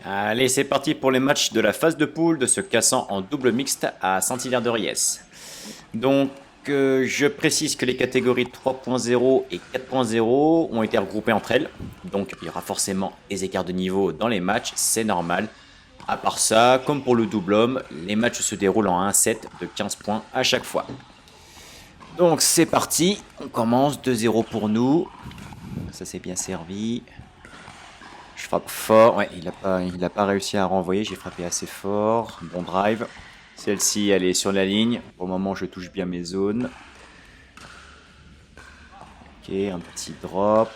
Allez, c'est parti pour les matchs de la phase de poule de ce cassant en double mixte à Saint-Hilaire-de-Riez. Donc, je précise que les catégories 3.0 et 4.0 ont été regroupées entre elles. Donc, il y aura forcément des écarts de niveau dans les matchs, c'est normal. À part ça, comme pour le double homme, les matchs se déroulent en un set de 15 points à chaque fois. Donc, c'est parti. On commence 2-0 pour nous. Ça, c'est bien servi. Je frappe fort. Ouais, il a pas réussi à renvoyer. J'ai frappé assez fort. Bon drive. Celle-ci, elle est sur la ligne. Pour le moment, je touche bien mes zones. Ok, un petit drop.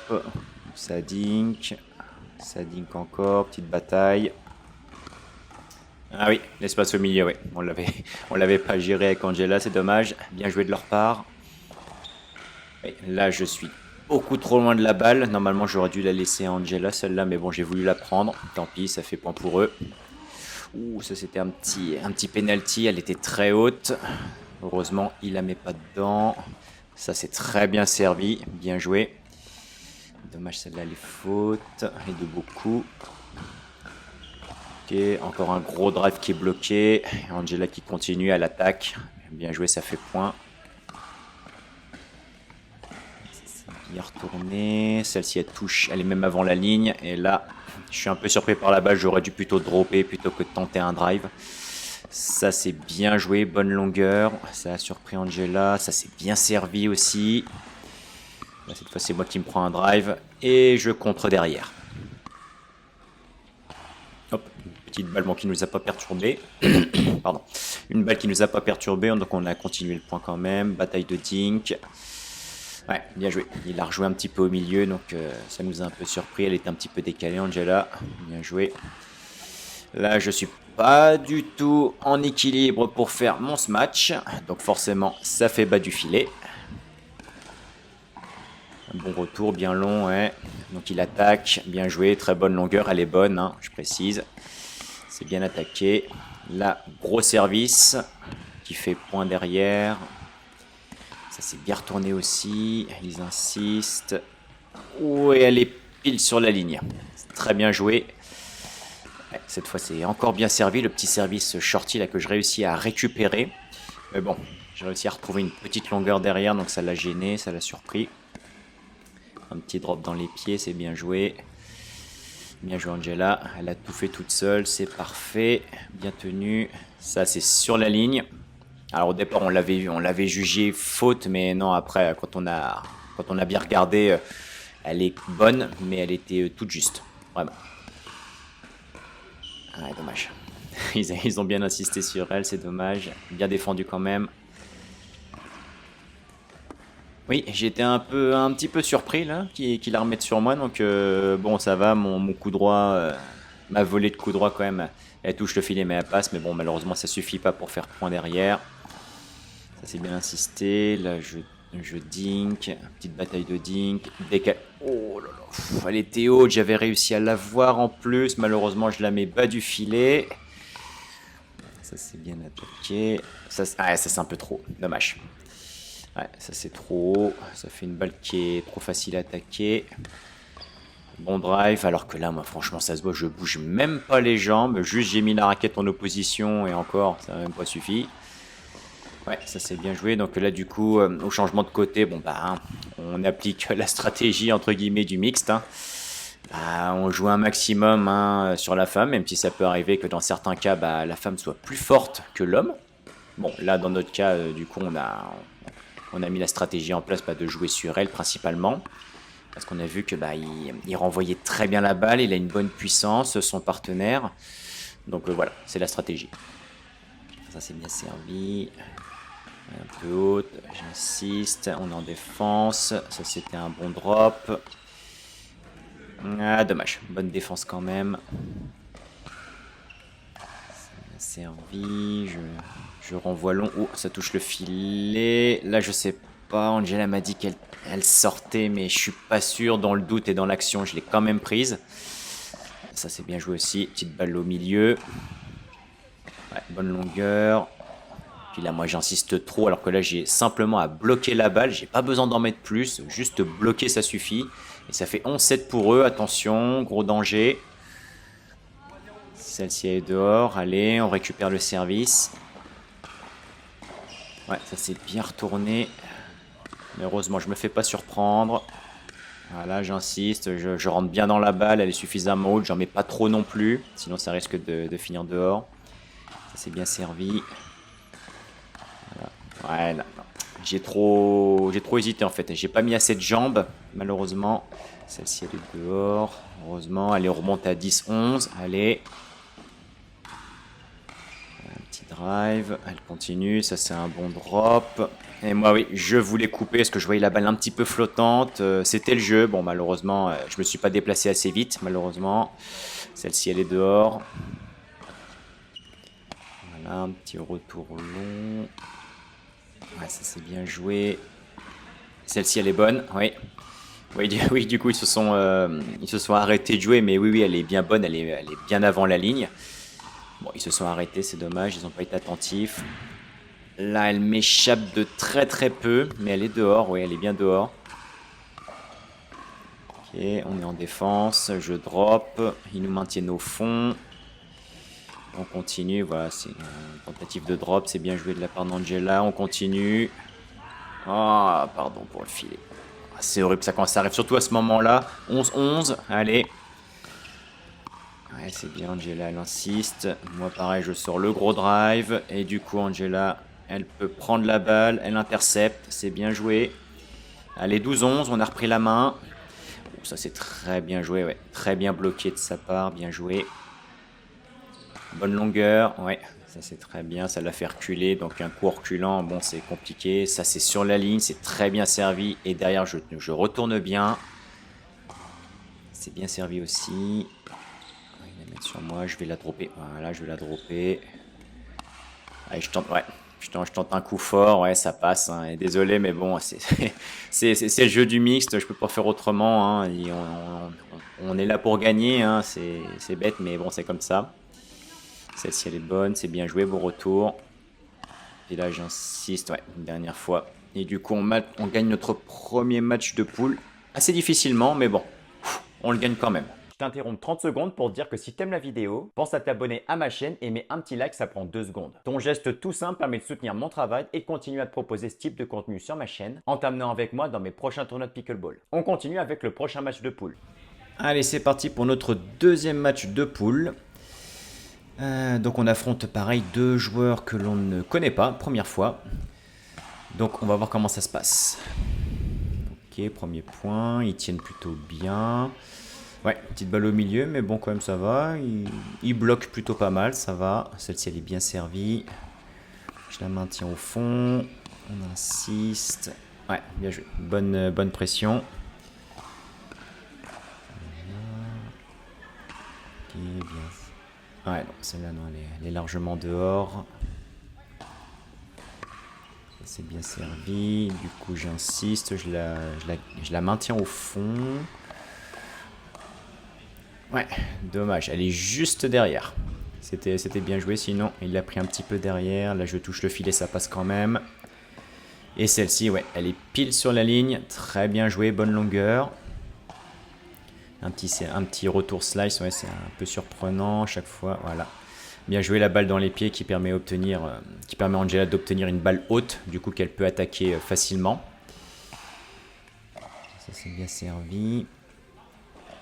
Ça dink. Ça dink encore. Petite bataille. Ah oui, l'espace au milieu, oui. On l'avait pas géré avec Angela, c'est dommage. Bien joué de leur part. Oui, là, je suis beaucoup trop loin de la balle. Normalement, j'aurais dû la laisser à Angela, celle-là, mais bon, j'ai voulu la prendre. Tant pis, ça fait point pour eux. Ouh, ça c'était un petit penalty, elle était très haute. Heureusement, il la met pas dedans. Ça c'est très bien servi, bien joué. Dommage, celle-là, les fautes, et de beaucoup. Ok, encore un gros drive qui est bloqué. Angela qui continue à l'attaque. Bien joué, ça fait point. Bien retourné. Celle-ci, elle touche, elle est même avant la ligne. Et là, je suis un peu surpris par la balle. J'aurais dû plutôt dropper plutôt que de tenter un drive. Ça, c'est bien joué, bonne longueur. Ça a surpris Angela. Ça, c'est bien servi aussi. Là, cette fois, c'est moi qui me prends un drive. Et je contre derrière. Hop, une petite balle qui ne nous a pas perturbé. Pardon. Une balle qui ne nous a pas perturbé. Donc, on a continué le point quand même. Bataille de Dink. Ouais, bien joué. Il a rejoué un petit peu au milieu. Donc, ça nous a un peu surpris. Elle était un petit peu décalée, Angela. Bien joué. Là, je suis pas du tout en équilibre pour faire mon smash. Donc forcément, ça fait bas du filet. Un bon retour, bien long, ouais. Donc il attaque, bien joué, très bonne longueur, elle est bonne, hein, je précise. C'est bien attaqué. Là, gros service qui fait point derrière. Ça s'est bien retourné aussi. Ils insistent. Oh, et elle est pile sur la ligne. Très bien joué. Cette fois, c'est encore bien servi. Le petit service shorty là que je réussis à récupérer. Mais bon, j'ai réussi à retrouver une petite longueur derrière, donc ça l'a gêné, ça l'a surpris. Un petit drop dans les pieds, c'est bien joué. Bien joué Angela. Elle a tout fait toute seule, c'est parfait. Bien tenu. Ça, c'est sur la ligne. Alors au départ, on l'avait jugé faute, mais non, après, quand on a bien regardé, elle est bonne, mais elle était toute juste. Vraiment. Ah, dommage. Ils ont bien insisté sur elle, c'est dommage. Bien défendu quand même. Oui, j'étais un petit peu surpris là, qu'il la remette sur moi. Donc bon, ça va, mon coup droit, ma volée de coup droit quand même, elle touche le filet mais elle passe. Mais bon, malheureusement, ça suffit pas pour faire point derrière. Ça c'est bien insisté. Là, je dink, petite bataille de dink. Oh là là, elle était haute, j'avais réussi à la voir en plus. Malheureusement, je la mets bas du filet. Ça c'est bien attaqué. Ça c'est un peu trop, dommage. Ouais, ça c'est trop haut. Ça fait une balle qui est trop facile à attaquer. Bon drive, alors que là, moi, franchement, ça se voit, je bouge même pas les jambes. Juste, j'ai mis la raquette en opposition et encore, ça n'a même pas suffi. Ouais, ça c'est bien joué. Donc là, du coup, au changement de côté, bon, bah, hein, on applique la stratégie, entre guillemets, du mixte. Hein. Bah, on joue un maximum hein, sur la femme, même si ça peut arriver que dans certains cas, bah, la femme soit plus forte que l'homme. Bon, là, dans notre cas, du coup, on a mis la stratégie en place de jouer sur elle principalement. Parce qu'on a vu que il renvoyait très bien la balle, il a une bonne puissance, son partenaire. Donc voilà, c'est la stratégie. Ça c'est bien servi. Un peu haute, j'insiste, on est en défense. Ça c'était un bon drop. Ah dommage, bonne défense quand même. C'est bien servi, je renvoie long. Oh, ça touche le filet. Là je sais pas, Angela m'a dit qu'elle sortait, mais je suis pas sûr. Dans le doute et dans l'action, je l'ai quand même prise. Ça c'est bien joué aussi. Petite balle au milieu. Ouais, bonne longueur. Puis là, moi j'insiste trop, alors que là j'ai simplement à bloquer la balle. J'ai pas besoin d'en mettre plus. Juste bloquer, ça suffit. Et ça fait 11-7 pour eux. Attention, gros danger. Celle-ci est dehors. Allez, on récupère le service. Ouais, ça s'est bien retourné. Mais heureusement, je me fais pas surprendre. Voilà, j'insiste, je rentre bien dans la balle, elle est suffisamment haute, j'en mets pas trop non plus, sinon ça risque de finir dehors. Ça c'est bien servi. Voilà. Ouais, là, j'ai trop hésité en fait, j'ai pas mis assez de jambes, malheureusement. Celle-ci elle est dehors, heureusement, allez on remonte à 10-11, allez. Un petit drive, elle continue, ça c'est un bon drop. Et moi oui, je voulais couper parce que je voyais la balle un petit peu flottante. C'était le jeu. Bon malheureusement, je me suis pas déplacé assez vite, malheureusement. Celle-ci elle est dehors. Voilà, un petit retour long. Ouais, ça c'est bien joué. Celle-ci elle est bonne, oui. Oui, oui, du coup ils se sont arrêtés de jouer, mais oui, oui, elle est bien bonne, elle est bien avant la ligne. Bon, ils se sont arrêtés, c'est dommage, ils n'ont pas été attentifs. Là, elle m'échappe de très très peu, mais elle est dehors, oui, elle est bien dehors. Ok, on est en défense, je drop, ils nous maintiennent au fond. On continue, voilà, c'est une tentative de drop, c'est bien joué de la part d'Angela, on continue. Ah, pardon pour le filet. C'est horrible ça quand ça arrive, surtout à ce moment-là. 11-11, allez. Ouais, c'est bien, Angela, elle insiste. Moi, pareil, je sors le gros drive. Et du coup, Angela, elle peut prendre la balle, elle intercepte, c'est bien joué. Allez, 12-11, on a repris la main. Oh, ça, c'est très bien joué, ouais. Très bien bloqué de sa part, bien joué. Bonne longueur, ouais. Ça, c'est très bien, ça l'a fait reculer. Donc, un coup reculant, bon, c'est compliqué. Ça, c'est sur la ligne, c'est très bien servi. Et derrière, je retourne bien. C'est bien servi aussi. Il va mettre sur moi, je vais la dropper. Voilà, je vais la dropper. Allez, je tente, ouais. Je tente un coup fort, ouais, ça passe. Hein. Et désolé, mais bon, c'est le jeu du mixte, je peux pas faire autrement. Hein. Et on est là pour gagner, hein. C'est bête, mais bon, c'est comme ça. Celle-ci, elle est bonne, c'est bien joué, beau retour. Et là, j'insiste, ouais, une dernière fois. Et du coup, on gagne notre premier match de poule. Assez difficilement, mais bon, on le gagne quand même. Je t'interromps 30 secondes pour te dire que si t'aimes la vidéo, pense à t'abonner à ma chaîne et mets un petit like, ça prend 2 secondes. Ton geste tout simple permet de soutenir mon travail et de continuer à te proposer ce type de contenu sur ma chaîne en t'amenant avec moi dans mes prochains tournois de pickleball. On continue avec le prochain match de poule. Allez, c'est parti pour notre deuxième match de poule. Donc on affronte pareil deux joueurs que l'on ne connaît pas, première fois. Donc on va voir comment ça se passe. Ok, premier point, ils tiennent plutôt bien. Ouais, petite balle au milieu, mais bon quand même ça va. Ils bloquent plutôt pas mal, ça va. Celle-ci elle est bien servie. Je la maintiens au fond. On insiste. Ouais, bien joué. Bonne pression. Ok, bien. Ouais, non, celle-là, non, elle est largement dehors. Ça, c'est bien servi. Du coup, j'insiste. Je la maintiens au fond. Ouais, dommage. Elle est juste derrière. C'était bien joué, sinon il l'a pris un petit peu derrière. Là, je touche le filet, ça passe quand même. Et celle-ci, ouais, elle est pile sur la ligne. Très bien joué, bonne longueur. Un petit retour slice, ouais, c'est un peu surprenant chaque fois. Voilà. Bien joué la balle dans les pieds qui permet à Angela d'obtenir une balle haute, du coup qu'elle peut attaquer facilement. Ça c'est bien servi.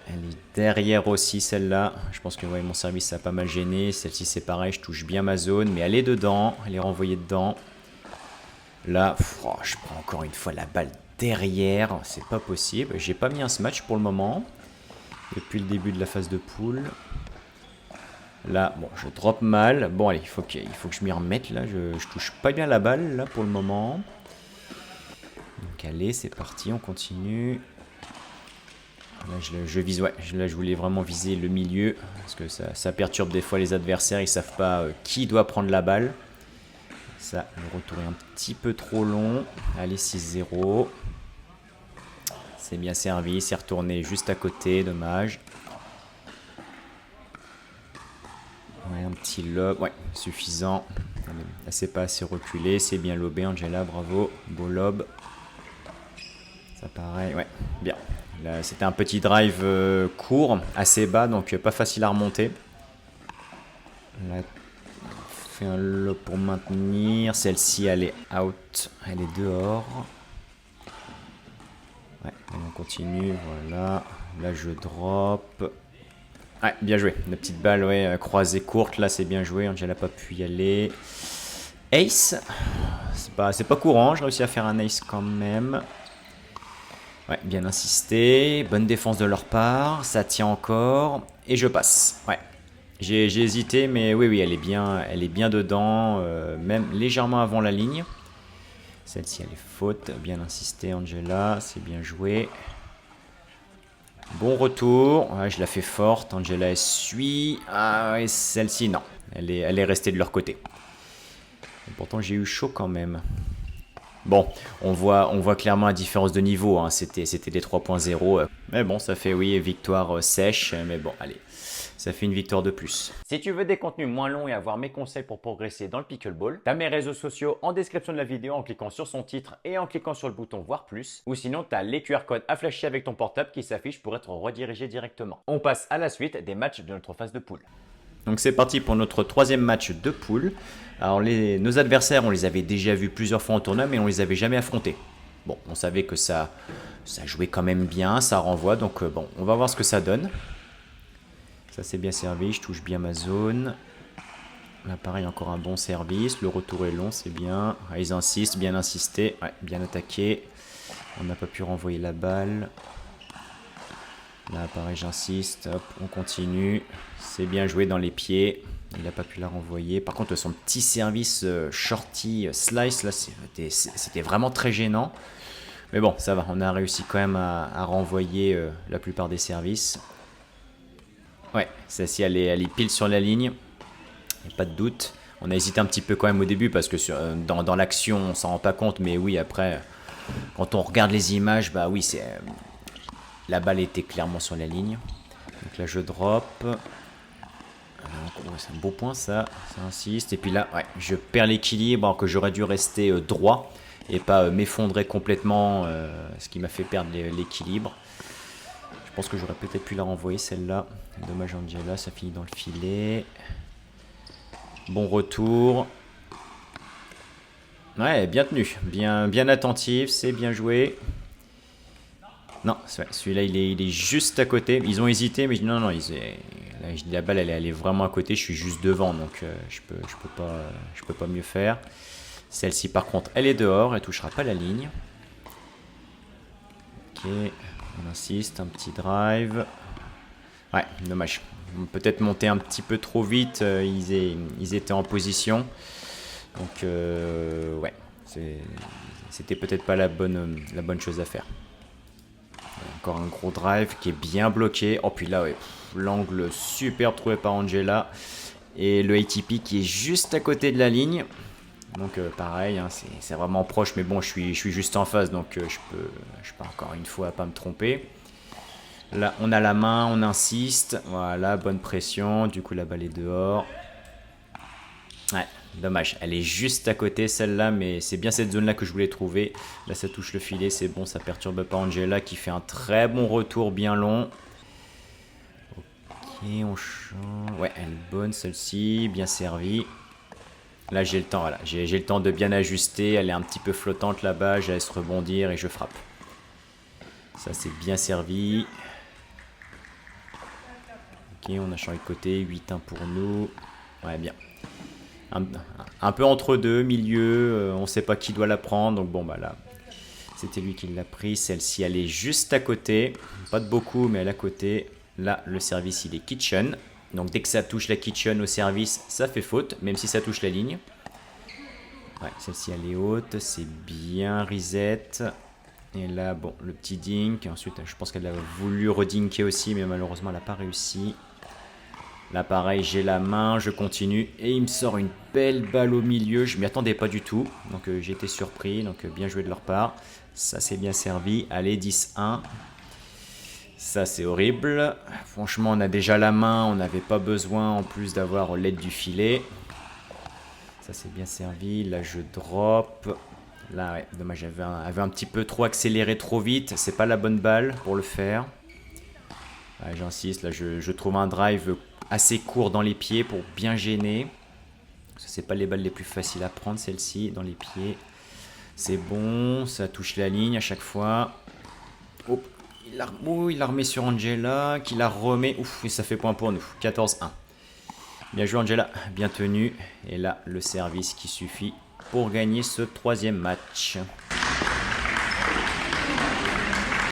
Elle est derrière aussi celle-là. Je pense que ouais, mon service ça a pas mal gêné. Celle-ci c'est pareil, je touche bien ma zone, mais elle est dedans, elle est renvoyée dedans. Là, je prends encore une fois la balle derrière, c'est pas possible. J'ai pas mis un smash pour le moment. Depuis le début de la phase de poule. Là, bon, je drop mal. Bon, allez, il faut que je m'y remette. Là, je touche pas bien la balle, là, pour le moment. Donc, allez, c'est parti, on continue. Là, je vise, ouais, là, je voulais vraiment viser le milieu. Parce que ça perturbe des fois les adversaires. Ils savent pas qui doit prendre la balle. Ça, le retour est un petit peu trop long. Allez, 6-0. C'est bien servi, c'est retourné juste à côté, dommage. Ouais, un petit lob, ouais, suffisant. Là, c'est pas assez reculé, c'est bien lobé, Angela, bravo. Beau lob. Ça pareil, ouais, bien. Là, c'était un petit drive court, assez bas, donc pas facile à remonter. Là, on fait un lob pour maintenir. Celle-ci, elle est out. Elle est dehors. Ouais, on continue, voilà. Là, je drop. Ouais, bien joué. La petite balle, ouais, croisée courte, là, c'est bien joué. Angela n'a pas pu y aller. Ace. C'est pas courant, j'ai réussi à faire un ace quand même. Ouais, bien insisté. Bonne défense de leur part. Ça tient encore. Et je passe. Ouais. J'ai hésité, mais oui, elle est bien dedans. Même légèrement avant la ligne. Celle-ci, elle est faute. Bien insisté, Angela. C'est bien joué. Bon retour. Ouais, je la fais forte. Angela, elle suit. Ah, et celle-ci, non. Elle est restée de leur côté. Et pourtant, j'ai eu chaud quand même. Bon, on voit clairement la différence de niveau. Hein. C'était des 3.0. Mais bon, ça fait, oui, victoire sèche. Mais bon, allez. Ça fait une victoire de plus. Si tu veux des contenus moins longs et avoir mes conseils pour progresser dans le pickleball, t'as mes réseaux sociaux en description de la vidéo en cliquant sur son titre et en cliquant sur le bouton voir plus. Ou sinon, t'as les QR codes à flasher avec ton portable qui s'affichent pour être redirigé directement. On passe à la suite des matchs de notre phase de poule. Donc c'est parti pour notre troisième match de poule. Alors nos adversaires, on les avait déjà vus plusieurs fois en tournoi, mais on les avait jamais affrontés. Bon, on savait que ça jouait quand même bien, ça renvoie, donc bon, on va voir ce que ça donne. Ça c'est bien servi, je touche bien ma zone. Là pareil, encore un bon service, le retour est long, c'est bien. Ah, ils insistent, bien insisté, ouais, bien attaqué. On n'a pas pu renvoyer la balle. Là pareil, j'insiste, hop, on continue. C'est bien joué dans les pieds, il n'a pas pu la renvoyer. Par contre son petit service shorty slice, là c'était vraiment très gênant. Mais bon, ça va, on a réussi quand même à renvoyer la plupart des services. Ouais, celle-ci elle est pile sur la ligne, il n'y a pas de doute. On a hésité un petit peu quand même au début parce que dans l'action on s'en rend pas compte, mais oui après, quand on regarde les images, bah oui, la balle était clairement sur la ligne. Donc là je drop. C'est un beau point ça insiste. Et puis là, ouais, je perds l'équilibre alors que j'aurais dû rester droit et pas m'effondrer complètement, ce qui m'a fait perdre l'équilibre. Je pense que j'aurais peut-être pu la renvoyer celle-là. Dommage Angela, ça finit dans le filet. Bon retour. Ouais, bien tenu, bien attentif, c'est bien joué. Non, celui-là il est juste à côté. Ils ont hésité, mais non, la balle elle est vraiment à côté. Je suis juste devant, donc je peux pas mieux faire. Celle-ci par contre, elle est dehors, elle touchera pas la ligne. Ok, on insiste, un petit drive. Ouais, dommage. Peut-être monter un petit peu trop vite. Ils étaient en position, donc ouais, c'était peut-être pas la bonne chose à faire. Encore un gros drive qui est bien bloqué. Oh, puis là, ouais, l'angle superbe trouvé par Angela. Et le ATP qui est juste à côté de la ligne. Donc pareil, hein, c'est vraiment proche. Mais bon, je suis juste en face. Donc je peux encore une fois pas me tromper. Là, on a la main, on insiste. Voilà, bonne pression. Du coup, la balle est dehors. Ouais, dommage. Elle est juste à côté, celle-là, mais c'est bien cette zone-là que je voulais trouver. Là, ça touche le filet, c'est bon, ça perturbe pas Angela qui fait un très bon retour bien long. Ok, on change. Ouais, elle est bonne, celle-ci, bien servie. Là, j'ai le temps, voilà. J'ai le temps de bien ajuster. Elle est un petit peu flottante là-bas, je laisse rebondir et je frappe. Ça, c'est bien servi. Ok, on a changé de côté, 8-1 pour nous. Ouais, bien. Un peu entre deux, milieu, on ne sait pas qui doit la prendre, donc bon bah là, c'était lui qui l'a pris. Celle-ci elle est juste à côté, pas de beaucoup mais elle est à côté. Là le service il est kitchen, donc dès que ça touche la kitchen au service ça fait faute, même si ça touche la ligne. Ouais, celle-ci elle est haute, c'est bien reset. Et là bon, le petit dink, ensuite je pense qu'elle a voulu redinker aussi mais malheureusement elle n'a pas réussi. Là pareil, j'ai la main, je continue et il me sort une belle balle au milieu. Je m'y attendais pas du tout, donc j'ai été surpris, donc bien joué de leur part. Ça c'est bien servi, allez 10-1. Ça c'est horrible. Franchement on a déjà la main, on n'avait pas besoin en plus d'avoir l'aide du filet. Ça c'est bien servi, là je drop. Là ouais, dommage, j'avais un petit peu trop accéléré trop vite. C'est pas la bonne balle pour le faire. Ouais, j'insiste, là je trouve un drive assez court dans les pieds pour bien gêner. C'est pas les balles les plus faciles à prendre, celle-ci, dans les pieds. C'est bon, ça touche la ligne à chaque fois. Hop, il la remet sur Angela, qui la remet. Ouf, et ça fait point pour nous. 14-1. Bien joué Angela, bien tenu. Et là, le service qui suffit pour gagner ce troisième match.